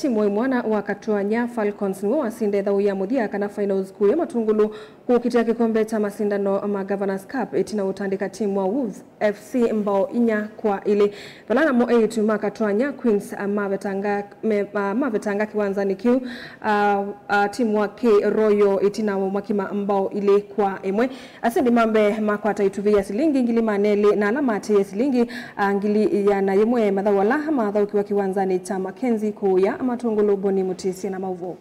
timu mwana wa Katuanya Falcons ngo wasinde dhau ya muthia kana finals kuya matungulu kukitia kikombe cha masindano ma Governors Cup etina utandika timu wa Wolves FC mbao inya kwa ile valana mo 8 ma Katuanya Queens mavetanga kiwanzani kiu timu wa K Royal etina mwakima mbao ile kwa emwe asende mambe makwata ituvia silingi ngili maneli na alamati ya silingi ngili ya na yemwe madhawala madhaw kiwa kiwanzani cha Mackenzie kuya matungulu boni mutisi na mauvo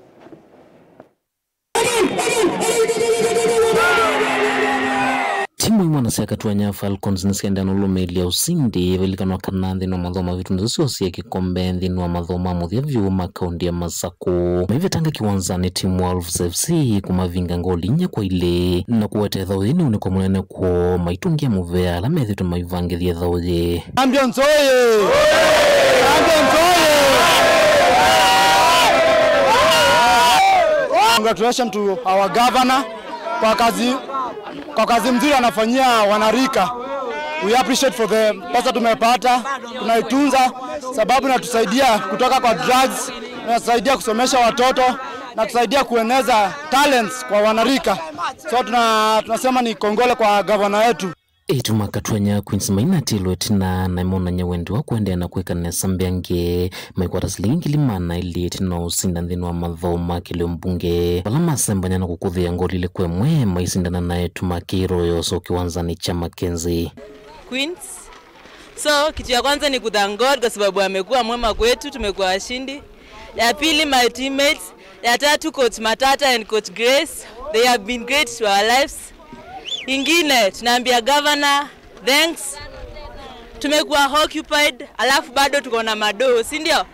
timu imwana cia Katuanya Falcons nisienda nulumeli ya usindi velikano kanandi no mathoma vitu nzosio cia kikombe nthini wa mathoma muthia vyuma kaundi ya Masako mavetanga kiwanzani timu Wolves FC kumavinga ngoli inya kwa ile na kuwete thawini uniko munene kwa maitungia muvea la methitu maivangithia thawye Champions oye! Champions oye! Congratulations to our governor kwa kazi mzuri anafanyia wanarika. We appreciate for the pesa tumepata, tunaitunza sababu inatusaidia kutoka kwa drugs, inatusaidia kusomesha watoto na tusaidia kueneza talents kwa wanarika. So tunasema ni kongole kwa governor wetu. Etuma Katuanya Queens mainatilo etina na imona nyewendi wa kuendea na kuweka nesa mbiange maikwata silingi limana ili etina usinda nthini wa mathoma kile mbunge wala masembanya na kukuthia ngoli ile kwe mwe maisindana na Etuma K Royal so kiwanzani cha Mackenzie Queens. So kitu ya kwanza ni kuthank God kwa sababu amekuwa mwema kwetu, tumekuwa washindi. Ya pili my teammates, ya tatu coach Matata and coach Grace, they have been great to our lives. Ingine tunaambia governor thanks, tumekuwa occupied alafu bado tuko na mado, si ndio?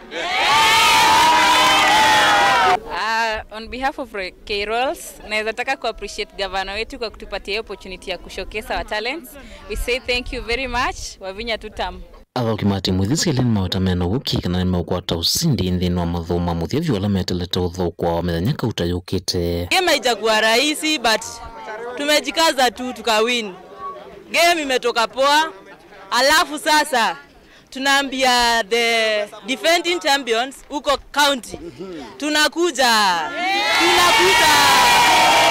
On behalf of K Royals, naweza taka ku appreciate governor wetu kwa kutupatia opportunity ya kushowcase our talents. We say thank you very much. Wavinya tutam. Kimati muthisi eleni mawetamena wuki kana nimeukwata usindi nthini wa mathoma muthia vyola meteleta utho kwa wamethanyaka utayukite. Game haijakuwa rahisi but tumejikaza tu tukawin. Game imetoka poa. Alafu sasa tunaambia the defending champions uko county. Tunakuja.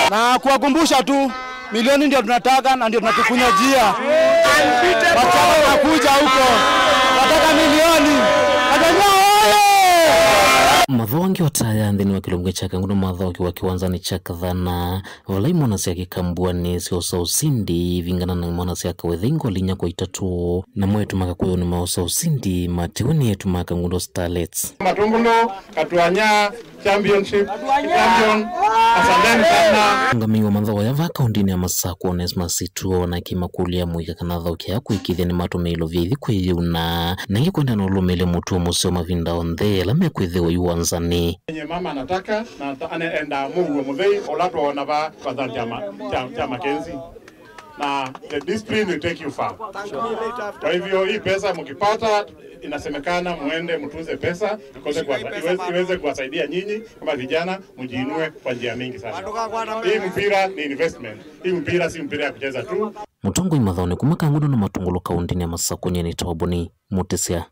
Na kuwakumbusha tu milioni ndio tunataka na ndio tunatukunya jia. Wachama wanakuja huko. Nataka milioni. Matho wangi wataya nthini wa kilomge chaka nguno matho wakiwa kiwanzani chaka dhana wala imona cia kikambuani siosa usindi vingana na imona cia kawethingo linya kwa itatu na mwetu maka kuyo ni maosa usindi matiweni yetu maka ngundo Starlets Matungulu Katuanya Championship Champion asanteni sana ngami wa matho ya vaka undini ya Masako Onesmus Situo na kimakulia muika kana thauki ya kuikithia ni matumeilo vyithi kwiyuna na ngikwenda na ulumele mutu wa museo mavinda onthe la mekwithiwa yuwanzani yenye mama anataka na anaenda Mungu muthei olatwa wanava kwa dhati ya Mackenzie na the discipline will take you far. Kwa hivyo hii pesa mkipata inasemekana muende mtuze pesa iweze kuwasaidia nyinyi kama vijana mjiinue kwa njia mingi sana. Hii mpira ni investment. Hii mpira si mpira ya kucheza tu. Mutongo imathone kumaka ngundo na matungulu kaundini ya Masako ni tawaboni mutisia